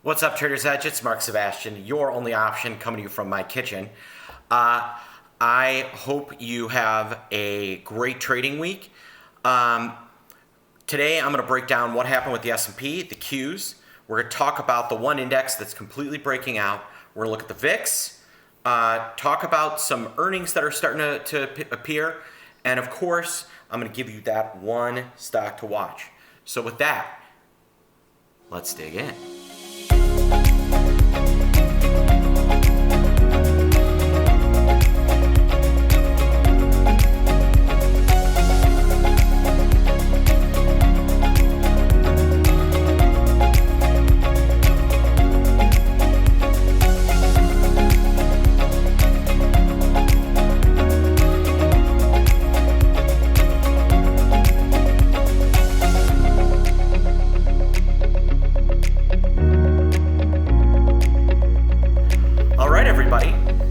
What's up, Traders Edge? It's Mark Sebastian, your only option, coming to you from my kitchen. I hope you have a great trading week. Today, I'm going to break down what happened with the S&P, the Qs. We're going to talk about the one index that's completely breaking out. We're going to look at the VIX, talk about some earnings that are starting to appear, and of course, I'm going to give you that one stock to watch. So with that, let's dig in.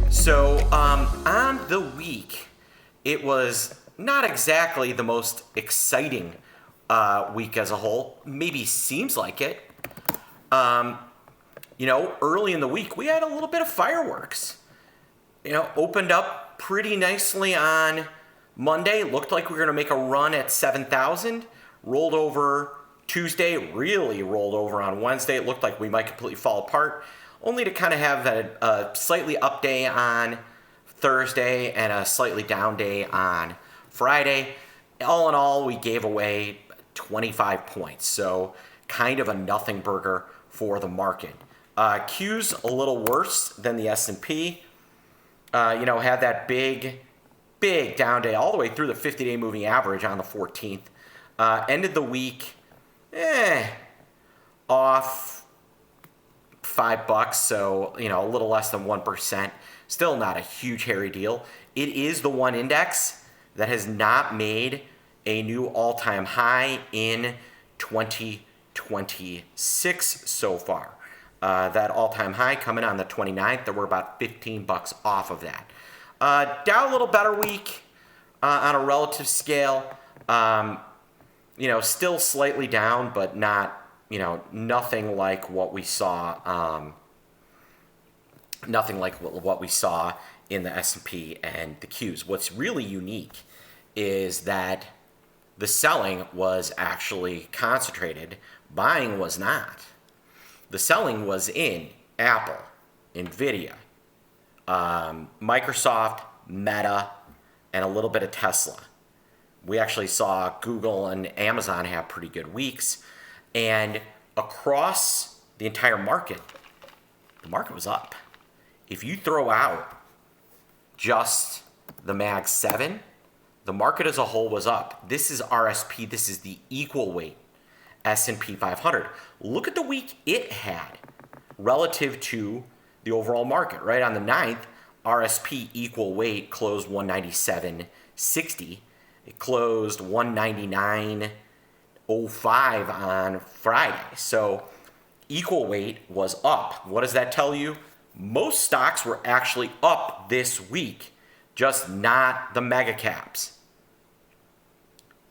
So on the week, it was not exactly the most exciting week as a whole. Maybe seems like it. Early in the week, we had a little bit of fireworks. Opened up pretty nicely on Monday. Looked like we were going to make a run at 7,000. Rolled over Tuesday, really rolled over on Wednesday. It looked like we might completely fall apart. Only to kind of have a slightly up day on Thursday and a slightly down day on Friday. All in all, we gave away 25 points, so kind of a nothing burger for the market. Q's a little worse than the S&P. Had that big down day all the way through the 50-day moving average on the 14th. Ended the week, off $5, so a little less than 1%. Still not a huge hairy deal. It is the one index that has not made a new all-time high in 2026 so far. That all-time high coming on the 29th, there were about $15 off of that. Dow a little better week on a relative scale. Still slightly down, but not nothing like what we saw. Nothing like what we saw in the S&P and the Qs. What's really unique is that the selling was actually concentrated. Buying was not. The selling was in Apple, Nvidia, Microsoft, Meta, and a little bit of Tesla. We actually saw Google and Amazon have pretty good weeks. And across the entire market, the market was up. If you throw out just the Mag 7, the market as a whole was up. This is RSP. This is the equal weight S&P 500. Look at the week it had relative to the overall market. Right on the 9th, RSP equal weight closed 197.60. It closed 199.05 on Friday. So equal weight was up. What does that tell you? Most stocks were actually up this week, just not the mega caps.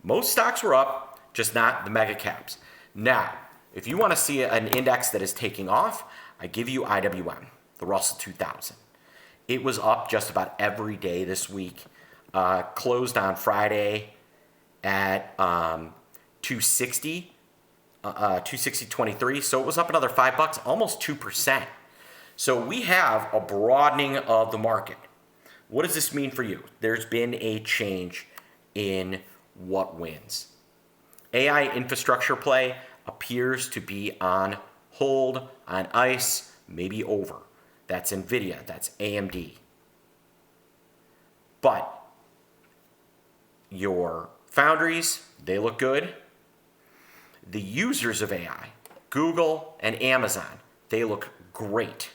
Most stocks were up, just not the mega caps. Now, if you want to see an index that is taking off, I give you IWM, the Russell 2000. It was up just about every day this week. Closed on Friday at 260, 260.23. So it was up another $5, almost 2%. So we have a broadening of the market. What does this mean for you? There's been a change in what wins. AI infrastructure play appears to be on hold, on ice, maybe over. That's Nvidia, that's AMD. But your foundries, they look good. The users of AI, Google and Amazon, they look great.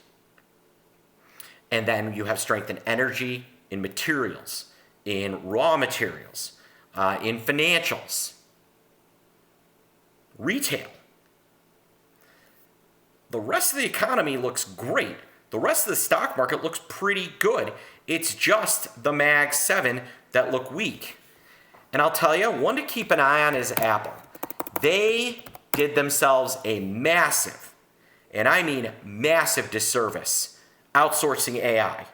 And then you have strength in energy, in materials, in raw materials, in financials, retail. The rest of the economy looks great. The rest of the stock market looks pretty good. It's just the Mag 7 that look weak. And I'll tell you, one to keep an eye on is Apple. They did themselves a massive and I mean massive disservice, outsourcing AI.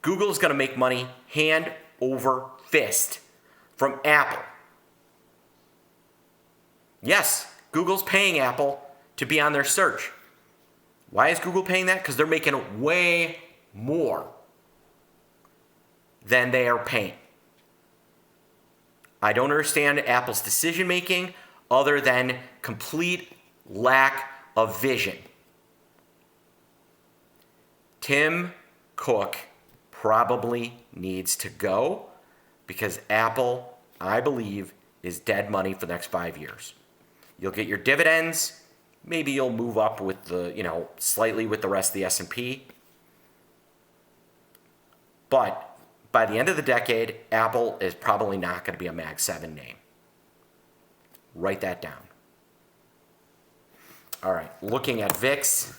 Google's going to make money hand over fist from Apple. Yes, Google's paying Apple to be on their search. Why is Google paying that? Because they're making way more than they are paying. I don't understand Apple's decision making other than complete lack of vision. Tim Cook probably needs to go because Apple, I believe, is dead money for the next 5 years. You'll get your dividends. Maybe you'll move up with the, slightly with the rest of the S&P. But by the end of the decade, Apple is probably not going to be a Mag 7 name. Write that down. All right, looking at VIX,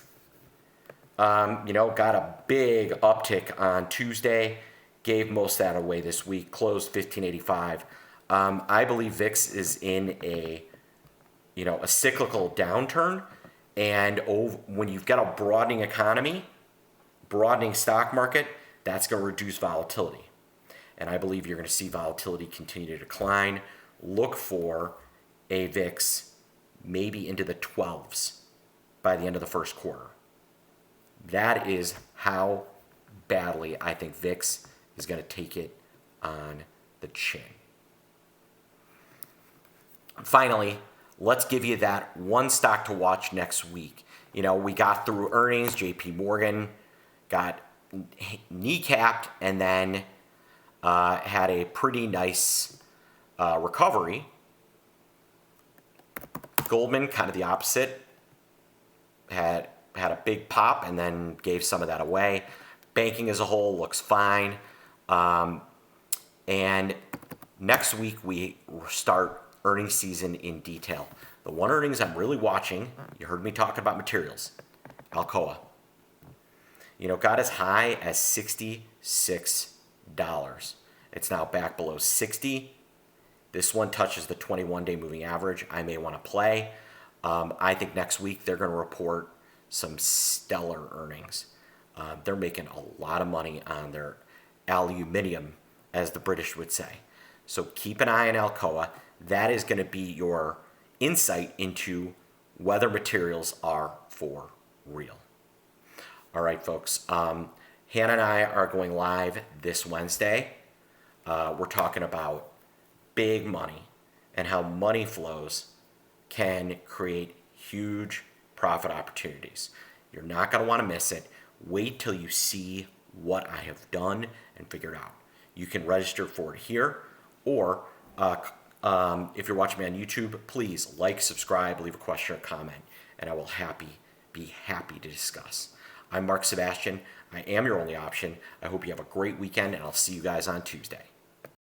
got a big uptick on Tuesday, gave most of that away this week, closed 1585. I believe VIX is in a cyclical downturn, and when you've got a broadening economy, broadening stock market, that's going to reduce volatility. And I believe you're going to see volatility continue to decline. Look for a VIX maybe into the 12s by the end of the first quarter. That is how badly I think VIX is going to take it on the chin. Finally, let's give you that one stock to watch next week. We got through earnings. JP Morgan got kneecapped and then had a pretty nice recovery. Goldman, kind of the opposite, had a big pop and then gave some of that away. Banking as a whole looks fine. And next week we start earnings season in detail. The one earnings I'm really watching, you heard me talking about materials, Alcoa. Got as high as $66. It's now back below 60. This one touches the 21-day moving average. I may want to play. I think next week they're going to report some stellar earnings. They're making a lot of money on their aluminium, as the British would say. So keep an eye on Alcoa. That is going to be your insight into whether materials are for real. All right, folks. Hannah and I are going live this Wednesday. We're talking about big money and how money flows can create huge profit opportunities. You're not going to want to miss it. Wait till you see what I have done and figured out. You can register for it here, or if you're watching me on YouTube, please like, subscribe, leave a question or comment, and I will be happy to discuss. I'm Mark Sebastian. I am your only option. I hope you have a great weekend, and I'll see you guys on Tuesday.